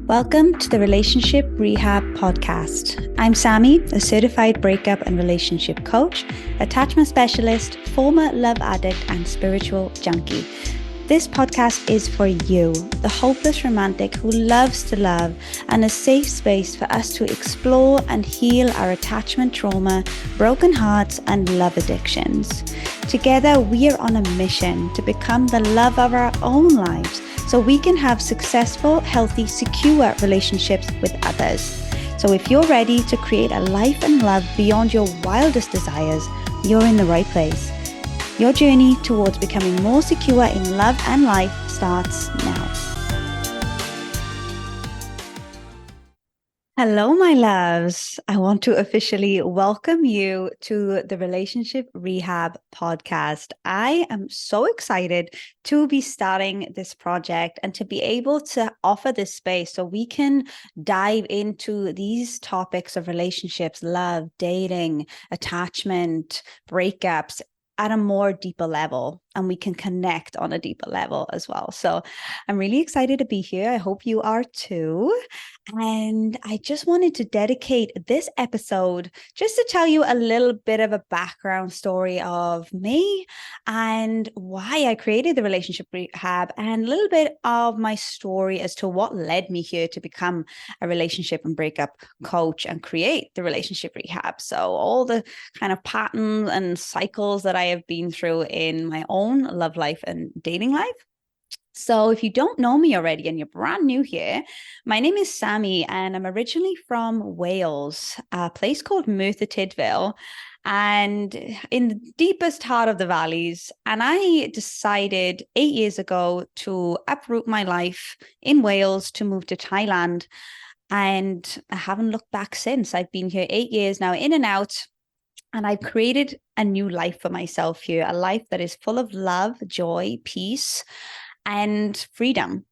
Welcome to the Relationship Rehab podcast. I'm Sammy, a certified breakup and relationship coach, attachment specialist, former love addict, and spiritual junkie. This podcast is for you, the hopeless romantic who loves to love, and a safe space for us to explore and heal our attachment trauma, broken hearts, and love addictions. Together, we are on a mission to become the love of our own lives so we can have successful, healthy, secure relationships with others. So if you're ready to create a life and love beyond your wildest desires, you're in the right place. Your journey towards becoming more secure in love and life starts now. Hello, my loves. I want to officially welcome you to the Relationship Rehab podcast. I am so excited to be starting this project and to be able to offer this space so we can dive into these topics of relationships, love, dating, attachment, breakups at a more deeper level, and we can connect on a deeper level as well. So I'm really excited to be here. I hope you are too. And I just wanted to dedicate this episode just to tell you a little bit of a background story of me and why I created the Relationship Rehab, and a little bit of my story as to what led me here to become a relationship and breakup coach and create the Relationship Rehab. So all the kind of patterns and cycles that I have been through in my own love life and dating life. So if you don't know me already and you're brand new here, my name is Sammy and I'm originally from Wales, a place called Merthyr Tydfil, and in the deepest heart of the valleys. And I decided 8 years ago to uproot my life in Wales to move to Thailand. And I haven't looked back since. I've been here 8 years now, in and out. And I've created a new life for myself here, a life that is full of love, joy, peace, and freedom,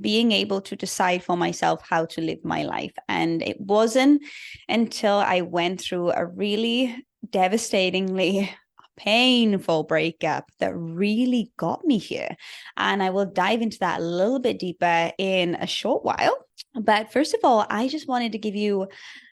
being able to decide for myself how to live my life. And it wasn't until I went through a really devastatingly painful breakup that really got me here. And I will dive into that a little bit deeper in a short while. But first of all, I just wanted to give you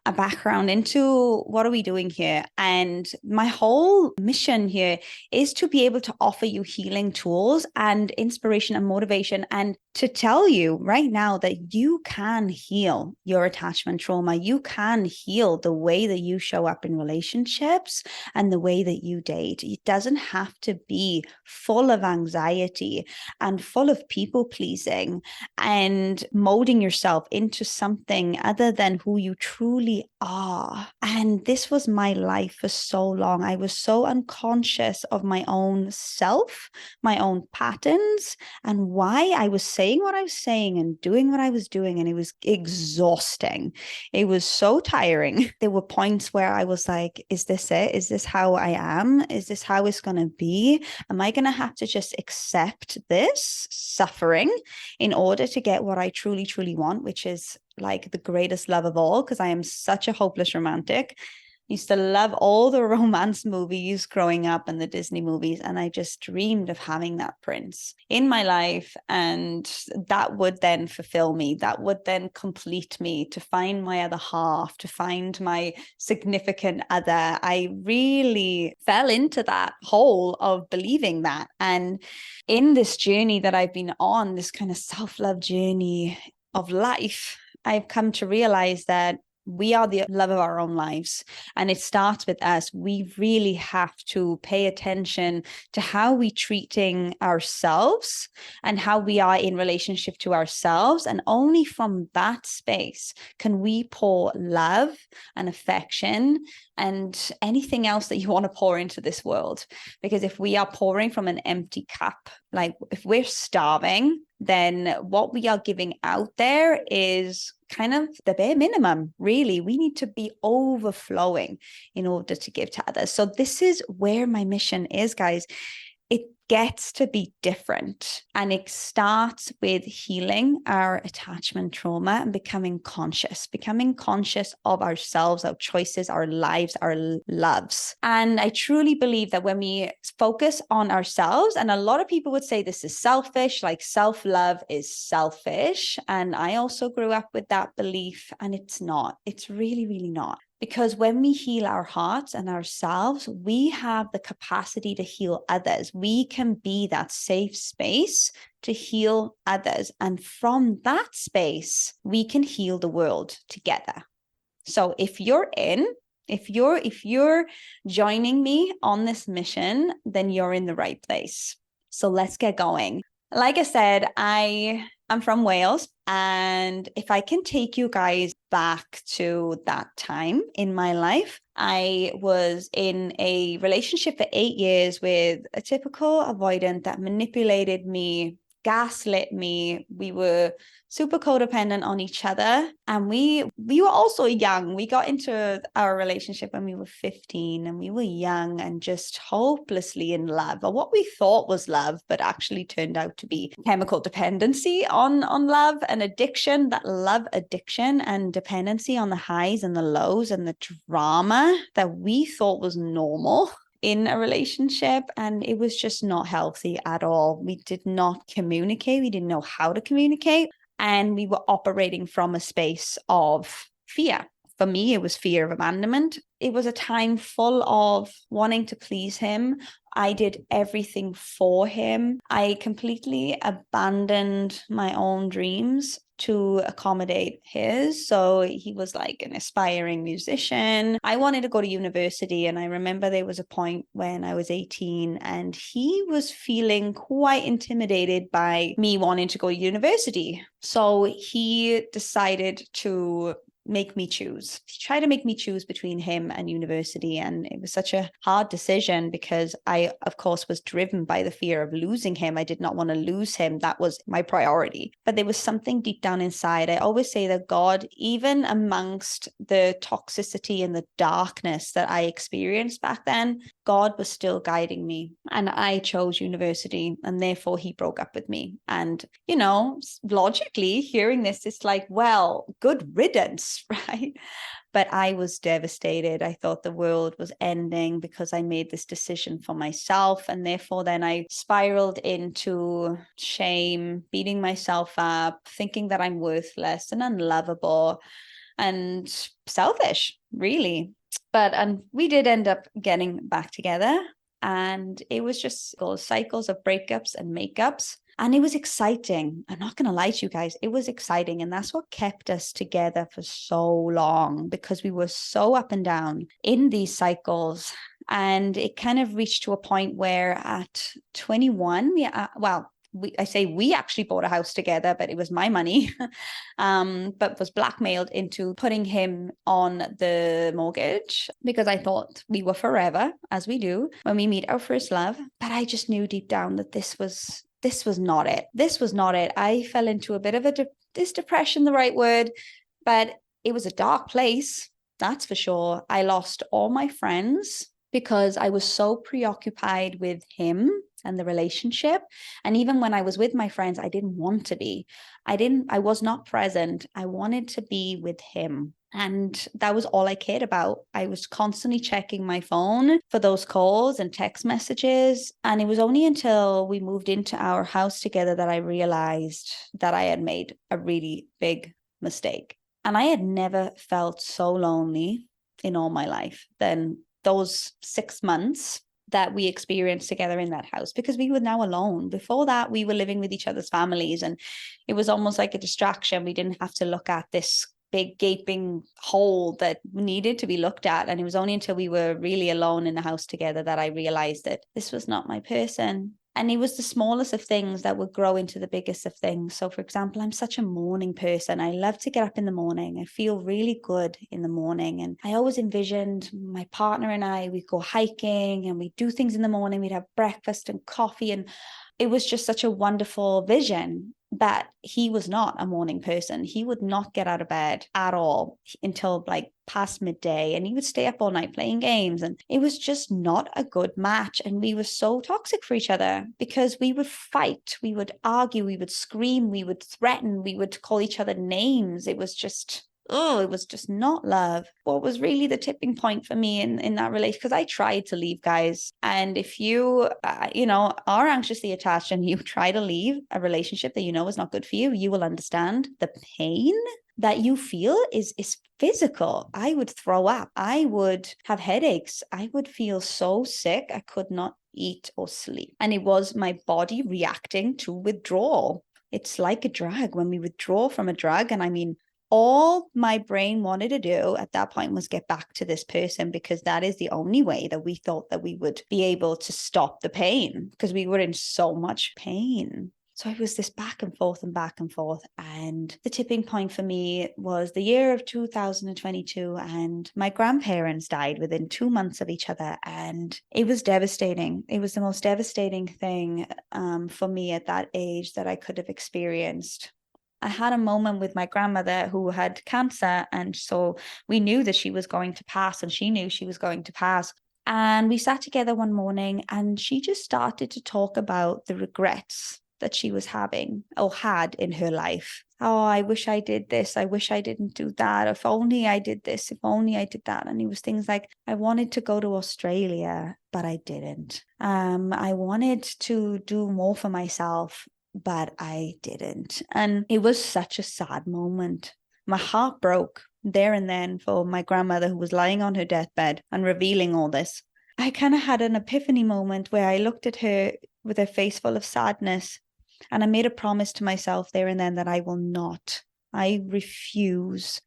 a background into what are we doing here. And my whole mission here is to be able to offer you healing tools and inspiration and motivation, and to tell you right now that you can heal your attachment trauma. You can heal the way that you show up in relationships and the way that you date. It doesn't have to be full of anxiety and full of people pleasing and molding yourself into something other than who you truly are. And this was my life for so long. I was so unconscious of my own self, my own patterns, and why I was saying what I was saying and doing what I was doing. And it was exhausting. It was so tiring. There were points where I was like, is this it? Is this how I am? Is this how it's going to be? Am I going to have to just accept this suffering in order to get what I truly, truly want, which is like the greatest love of all? Because I am such a hopeless romantic. I used to love all the romance movies growing up and the Disney movies, and I just dreamed of having that prince in my life, and that would then fulfill me. That would then complete me, to find my other half, to find my significant other. I really fell into that hole of believing that. And in this journey that I've been on, this kind of self-love journey of life, I've come to realize that we are the love of our own lives, and it starts with us. We really have to pay attention to how we're treating ourselves and how we are in relationship to ourselves. And only from that space can we pour love and affection and anything else that you want to pour into this world. Because if we are pouring from an empty cup, like if we're starving, then what we are giving out there is kind of the bare minimum. Really, we need to be overflowing in order to give to others. So this is where my mission is, guys. It gets to be different. And it starts with healing our attachment trauma and becoming conscious of ourselves, our choices, our lives, our loves. And I truly believe that when we focus on ourselves, and a lot of people would say this is selfish, like self-love is selfish. And I also grew up with that belief, and it's not. It's really, really not. Because when we heal our hearts and ourselves, we have the capacity to heal others. We can be that safe space to heal others. And from that space, we can heal the world together. So if you're joining me on this mission, then you're in the right place. So let's get going. Like I said, I'm from Wales, and if I can take you guys back to that time in my life, I was in a relationship for 8 years with a typical avoidant that manipulated me, gaslit me. We were super codependent on each other, and we were also young. We got into our relationship when we were 15, and we were young and just hopelessly in love, or what we thought was love, but actually turned out to be chemical dependency on love and addiction, that love addiction and dependency on the highs and the lows and the drama that we thought was normal in a relationship. And it was just not healthy at all. We did not communicate. We didn't know how to communicate. And we were operating from a space of fear. For me, it was fear of abandonment. It was a time full of wanting to please him. I did everything for him. I completely abandoned my own dreams to accommodate his. So he was like an aspiring musician. I wanted to go to university. And I remember there was a point when I was 18 and he was feeling quite intimidated by me wanting to go to university. So he decided to make me choose. He tried to make me choose between him and university. And it was such a hard decision because I, of course, was driven by the fear of losing him. I did not want to lose him. That was my priority. But there was something deep down inside. I always say that God, even amongst the toxicity and the darkness that I experienced back then, God was still guiding me. And I chose university, and therefore he broke up with me. And, you know, logically hearing this, it's like, well, good riddance, right? But I was devastated. I thought the world was ending because I made this decision for myself. And therefore, then I spiraled into shame, beating myself up, thinking that I'm worthless and unlovable and selfish, really. But we did end up getting back together. And it was just cycles of breakups and makeups. And it was exciting. I'm not going to lie to you guys. It was exciting. And that's what kept us together for so long, because we were so up and down in these cycles. And it kind of reached to a point where at 21, we actually bought a house together, but it was my money, but was blackmailed into putting him on the mortgage because I thought we were forever, as we do when we meet our first love. But I just knew deep down that this was not it. This was not it. I fell into a bit of is depression the right word? But it was a dark place, that's for sure. I lost all my friends because I was so preoccupied with him and the relationship. And even when I was with my friends, I didn't want to be. I was not present. I wanted to be with him. And that was all I cared about. I was constantly checking my phone for those calls and text messages. And it was only until we moved into our house together that I realized that I had made a really big mistake. And I had never felt so lonely in all my life than those 6 months that we experienced together in that house, because we were now alone. Before that, we were living with each other's families, and it was almost like a distraction. We didn't have to look at this big gaping hole that needed to be looked at. And it was only until we were really alone in the house together that I realized that this was not my person. And it was the smallest of things that would grow into the biggest of things. So, for example, I'm such a morning person. I love to get up in the morning. I feel really good in the morning. And I always envisioned my partner and I, we'd go hiking and we'd do things in the morning. We'd have breakfast and coffee. And it was just such a wonderful vision. But he was not a morning person. He would not get out of bed at all until like past midday, and he would stay up all night playing games, and it was just not a good match. And we were so toxic for each other because we would fight, we would argue, we would scream, we would threaten, we would call each other names. It was just it was just not love. What was really the tipping point for me in that relationship, because I tried to leave, guys. And if you, are anxiously attached and you try to leave a relationship that you know is not good for you, you will understand the pain that you feel is physical. I would throw up. I would have headaches. I would feel so sick. I could not eat or sleep. And it was my body reacting to withdrawal. It's like a drug. When we withdraw from a drug, and I mean, all my brain wanted to do at that point was get back to this person, because that is the only way that we thought that we would be able to stop the pain, because we were in so much pain. So it was this back and forth and back and forth. And the tipping point for me was the year of 2022. And my grandparents died within 2 months of each other. And it was devastating. It was the most devastating thing for me at that age that I could have experienced. I had a moment with my grandmother who had cancer. And so we knew that she was going to pass, and she knew she was going to pass. And we sat together one morning, and she just started to talk about the regrets that she was having or had in her life. Oh, I wish I did this. I wish I didn't do that. If only I did this. If only I did that. And it was things like, I wanted to go to Australia, but I didn't. I wanted to do more for myself, but I didn't. And it was such a sad moment. My heart broke there and then for my grandmother, who was lying on her deathbed and revealing all this. I kind of had an epiphany moment where I looked at her with her face full of sadness, and I made a promise to myself there and then that I refuse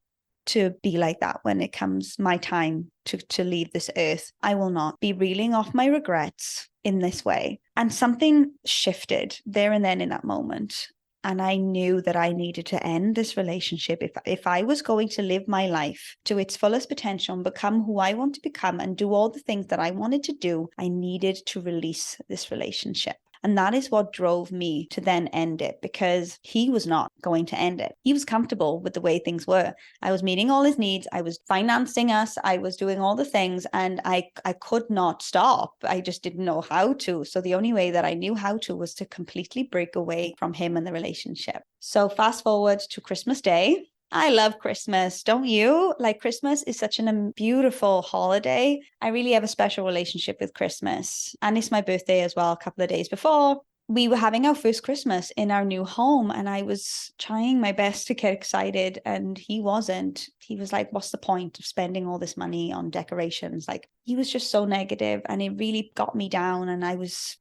to be like that when it comes my time to leave this earth. I will not be reeling off my regrets in this way. And something shifted there and then in that moment. And I knew that I needed to end this relationship. If I was going to live my life to its fullest potential and become who I want to become and do all the things that I wanted to do, I needed to release this relationship. And that is what drove me to then end it, because he was not going to end it. He was comfortable with the way things were. I was meeting all his needs. I was financing us. I was doing all the things, and I could not stop. I just didn't know how to. So the only way that I knew how to was to completely break away from him and the relationship. So fast forward to Christmas Day. I love Christmas, don't you? Like, Christmas is such a beautiful holiday. I really have a special relationship with Christmas. And it's my birthday as well, a couple of days before. We were having our first Christmas in our new home, and I was trying my best to get excited, and he wasn't. He was like, what's the point of spending all this money on decorations? Like, he was just so negative, and it really got me down. And I was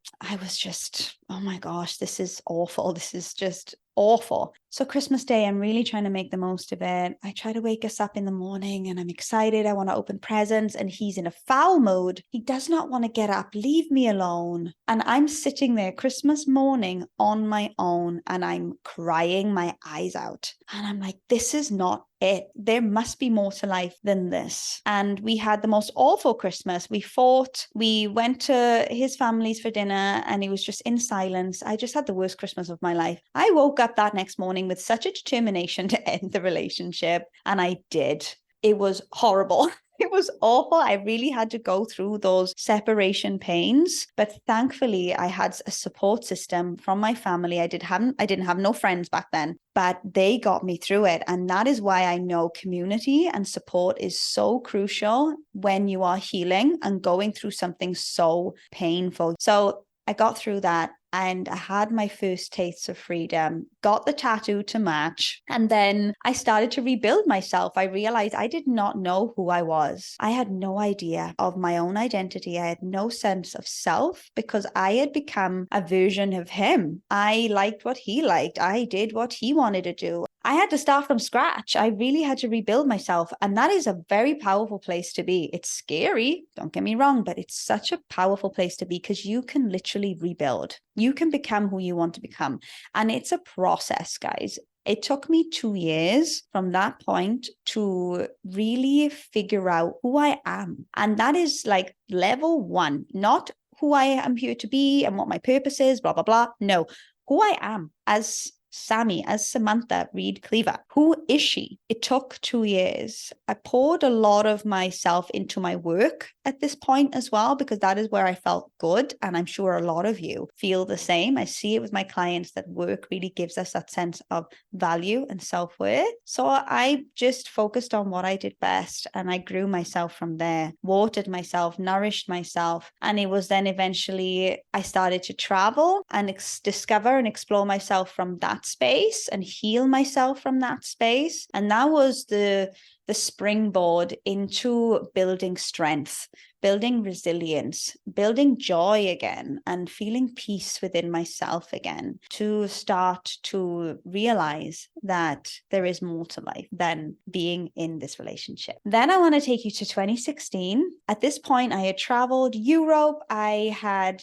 just, oh my gosh, this is awful. This is just awful. So Christmas Day, I'm really trying to make the most of it. I try to wake us up in the morning, and I'm excited. I want to open presents, and he's in a foul mood. He does not want to get up. Leave me alone. And I'm sitting there Christmas morning on my own, and I'm crying my eyes out. And I'm like, this is not it. There must be more to life than this. And we had the most awful Christmas. We fought. We went to his family's for dinner, and it was just in silence. I just had the worst Christmas of my life. I woke up that next morning with such a determination to end the relationship, and I did. It was horrible. It was awful. I really had to go through those separation pains, but thankfully I had a support system from my family. I didn't have no friends back then, but they got me through it. And that is why I know community and support is so crucial when you are healing and going through something so painful. So I got through that, and I had my first tastes of freedom, got the tattoo to match, and then I started to rebuild myself. I realized I did not know who I was. I had no idea of my own identity. I had no sense of self, because I had become a version of him. I liked what he liked. I did what he wanted to do. I had to start from scratch. I really had to rebuild myself. And that is a very powerful place to be. It's scary, don't get me wrong, but it's such a powerful place to be, because you can literally rebuild. You can become who you want to become. And it's a process, guys. It took me 2 years from that point to really figure out who I am. And that is like level 1, not who I am here to be and what my purpose is, blah, blah, blah. No, who I am as Sammy, as Samantha Reed Cleaver. Who is she? It took 2 years. I poured a lot of myself into my work at this point as well, because that is where I felt good. And I'm sure a lot of you feel the same. I see it with my clients that work really gives us that sense of value and self-worth. So I just focused on what I did best, and I grew myself from there, watered myself, nourished myself. And it was then eventually I started to travel and discover and explore myself from that space and heal myself from that space. And that was the springboard into building strength, building resilience, building joy again, and feeling peace within myself again, to start to realize that there is more to life than being in this relationship. Then I want to take you to 2016. At this point, I had traveled Europe. I had,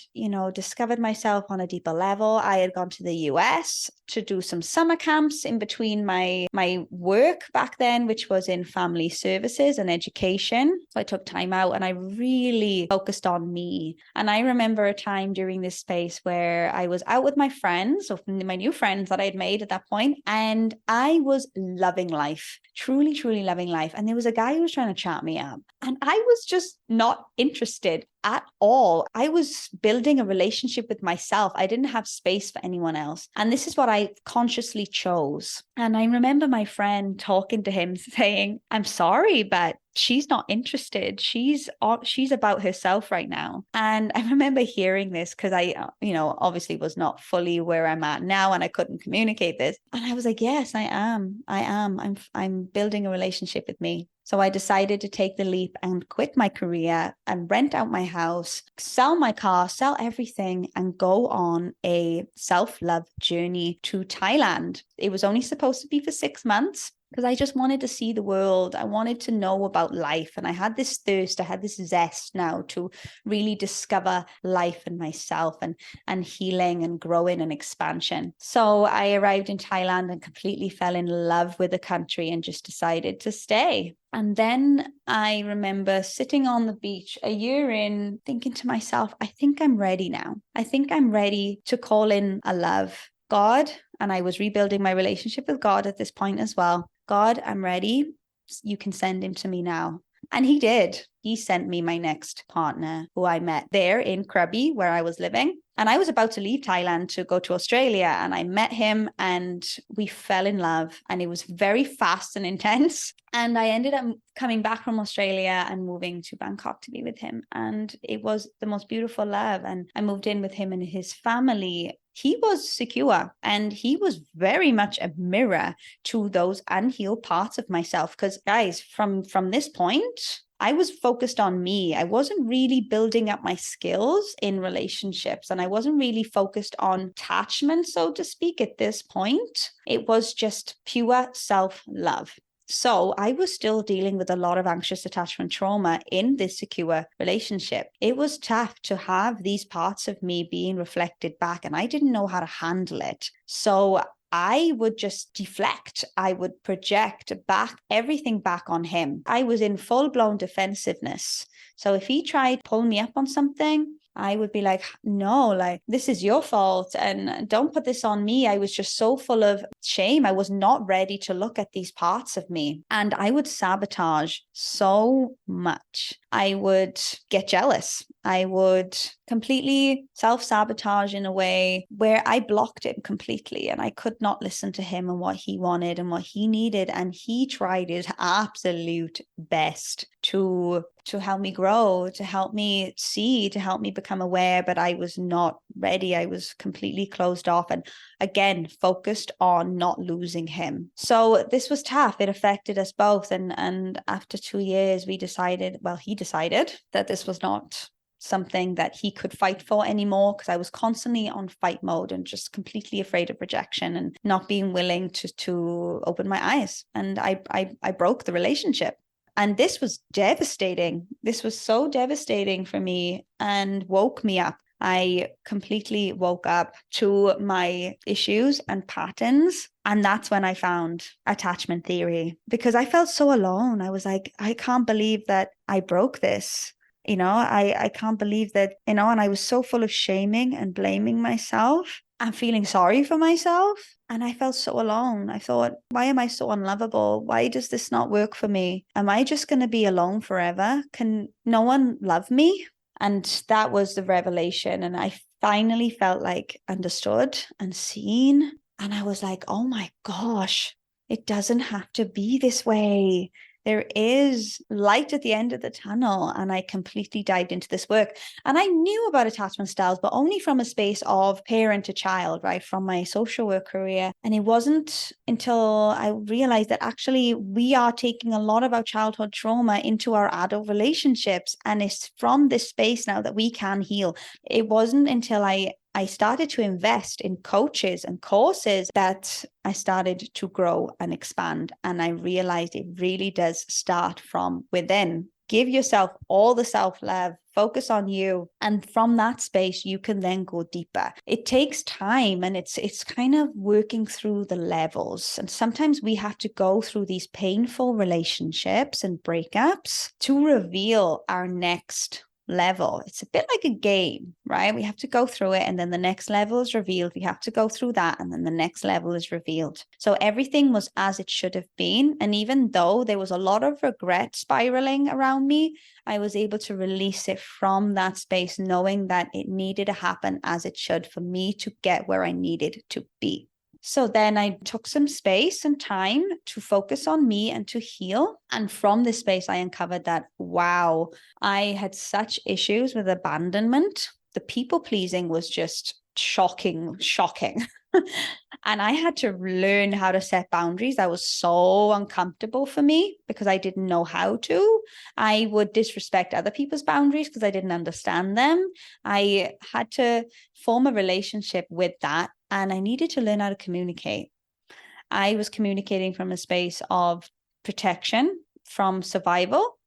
discovered myself on a deeper level. I had gone to the US to do some summer camps in between my work back then, which was in family services and education. So I took time out and I really focused on me. And I remember a time during this space where I was out with my friends, or my new friends that I had made at that point, and I was loving life, truly, truly loving life. And there was a guy who was trying to chat me up, and I was just not interested at all. I was building a relationship with myself. I didn't have space for anyone else. And this is what I consciously chose. And I remember my friend talking to him saying, I'm sorry, but she's not interested. She's about herself right now. And I remember hearing this because I, obviously was not fully where I'm at now, and I couldn't communicate this. And I was like, yes, I am. I'm building a relationship with me. So I decided to take the leap and quit my career and rent out my house, sell my car, sell everything, and go on a self-love journey to Thailand. It was only supposed to be for 6 months, because I just wanted to see the world. I wanted to know about life. And I had this thirst, I had this zest now to really discover life and myself, and healing and growing and expansion. So I arrived in Thailand and completely fell in love with the country and just decided to stay. And then I remember sitting on the beach a year in, thinking to myself, I think I'm ready now. I think I'm ready to call in a love. God, and I was rebuilding my relationship with God at this point as well. God, I'm ready. You can send him to me now. And he did. He sent me my next partner, who I met there in Krabi, where I was living. And I was about to leave Thailand to go to Australia, and I met him and we fell in love, and it was very fast and intense. And I ended up coming back from Australia and moving to Bangkok to be with him. And it was the most beautiful love. And I moved in with him and his family. He was secure, and he was very much a mirror to those unhealed parts of myself. Because guys, from this point, I was focused on me. I wasn't really building up my skills in relationships, and I wasn't really focused on attachment, so to speak, at this point. It was just pure self-love. So I was still dealing with a lot of anxious attachment trauma in this secure relationship. It was tough to have these parts of me being reflected back, and I didn't know how to handle it. So I would just deflect. I would project everything back on him. I was in full-blown defensiveness. So if he tried to pull me up on something, I would be like, no, like, this is your fault and don't put this on me. I was just so full of shame. I was not ready to look at these parts of me. And I would sabotage so much. I would get jealous. I would completely self-sabotage in a way where I blocked him completely, and I could not listen to him and what he wanted and what he needed. And he tried his absolute best to help me grow, to help me see, to help me become aware, but I was not ready. I was completely closed off and again focused on not losing him. So this was tough. It affected us both. And after 2 years, he decided that this was not something that he could fight for anymore, because I was constantly on fight mode and just completely afraid of rejection and not being willing to open my eyes. And I broke the relationship. And this was devastating. This was so devastating for me and woke me up. I completely woke up to my issues and patterns. And that's when I found attachment theory, because I felt so alone. I was like, I can't believe that I broke this. I can't believe that, and I was so full of shaming and blaming myself. and feeling sorry for myself. And I felt so alone. I thought, why am I so unlovable? Why does this not work for me? Am I just going to be alone forever? Can no one love me? And that was the revelation. And I finally felt like understood and seen. And I was like, oh my gosh, it doesn't have to be this way. There is light at the end of the tunnel. And I completely dived into this work. And I knew about attachment styles, but only from a space of parent to child, right? From my social work career. And it wasn't until I realized that actually we are taking a lot of our childhood trauma into our adult relationships. And it's from this space now that we can heal. It wasn't until I started to invest in coaches and courses that I started to grow and expand. And I realized it really does start from within. Give yourself all the self-love, focus on you. And from that space, you can then go deeper. It takes time, and it's kind of working through the levels. And sometimes we have to go through these painful relationships and breakups to reveal our next level. It's a bit like a game, right? We have to go through it, and then the next level is revealed. We have to go through that, and then the next level is revealed. So everything was as it should have been. And even though there was a lot of regret spiraling around me, I was able to release it from that space, knowing that it needed to happen as it should for me to get where I needed to be. So then I took some space and time to focus on me and to heal. And from this space, I uncovered that, wow, I had such issues with abandonment. The people pleasing was just shocking. And I had to learn how to set boundaries. That was so uncomfortable for me because I didn't know how to. I would disrespect other people's boundaries because I didn't understand them. I had to form a relationship with that. And I needed to learn how to communicate. I was communicating from a space of protection, from survival,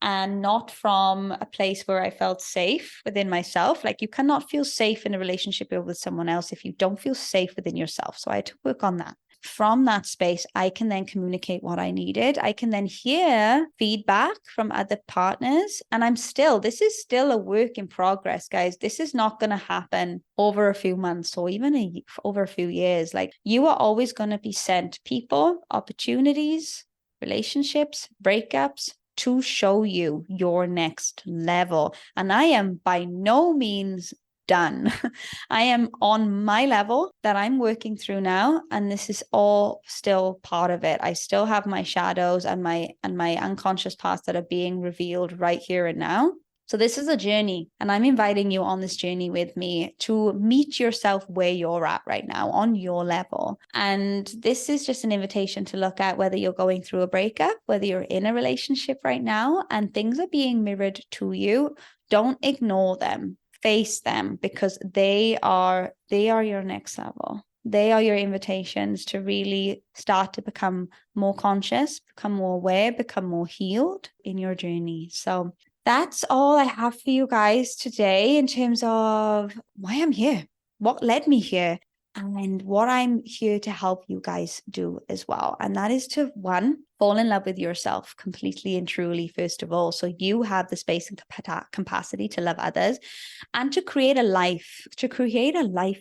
and not from a place where I felt safe within myself. Like, you cannot feel safe in a relationship with someone else if you don't feel safe within yourself. So I had to work on that. From that space, I can then communicate what I needed. I can then hear feedback from other partners. And this is still a work in progress, guys. This is not going to happen over a few months or even over a few years. Like, you are always going to be sent people, opportunities, relationships, breakups, to show you your next level. And I am by no means done. I am on my level that I'm working through now, and this is all still part of it. I still have my shadows and my unconscious parts that are being revealed right here and now. So this is a journey, and I'm inviting you on this journey with me to meet yourself where you're at right now on your level. And this is just an invitation to look at whether you're going through a breakup, whether you're in a relationship right now, and things are being mirrored to you. Don't ignore them. Face them, because they are your next level. They are your invitations to really start to become more conscious, become more aware, become more healed in your journey. So that's all I have for you guys today in terms of why I'm here, what led me here, and what I'm here to help you guys do as well. And that is to, one, fall in love with yourself completely and truly, first of all, so you have the space and capacity to love others, and to create a life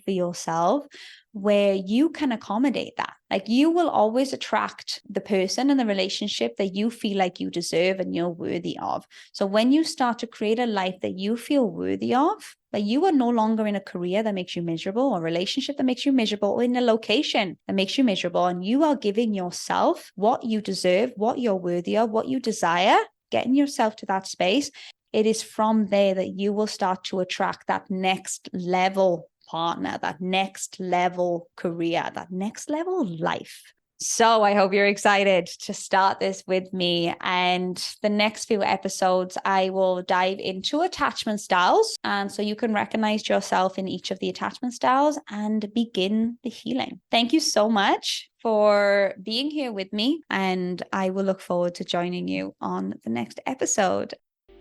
for yourself where you can accommodate that. Like, you will always attract the person and the relationship that you feel like you deserve and you're worthy of. So when you start to create a life that you feel worthy of, like, you are no longer in a career that makes you miserable, or a relationship that makes you miserable, or in a location that makes you miserable, and you are giving yourself what you deserve, what you're worthy of, what you desire, getting yourself to that space. It is from there that you will start to attract that next level partner, that next level career, that next level life. So I hope you're excited to start this with me. And the next few episodes, I will dive into attachment styles. And so you can recognize yourself in each of the attachment styles and begin the healing. Thank you so much for being here with me. And I will look forward to joining you on the next episode.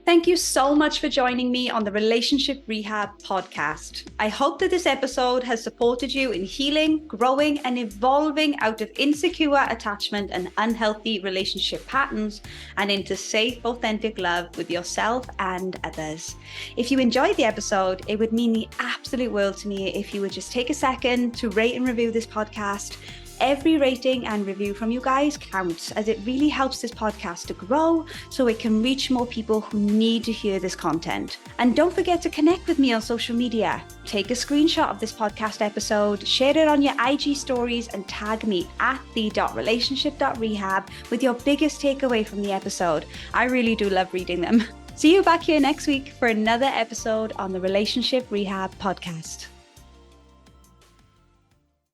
Thank you so much for joining me on the Relationship Rehab podcast. I hope that this episode has supported you in healing, growing, and evolving out of insecure attachment and unhealthy relationship patterns and into safe, authentic love with yourself and others. If you enjoyed the episode, it would mean the absolute world to me if you would just take a second to rate and review this podcast. Every rating and review from you guys counts, as it really helps this podcast to grow so it can reach more people who need to hear this content. And don't forget to connect with me on social media. Take a screenshot of this podcast episode, share it on your IG stories, and tag me at the.relationship.rehab with your biggest takeaway from the episode. I really do love reading them. See you back here next week for another episode on the Relationship Rehab podcast.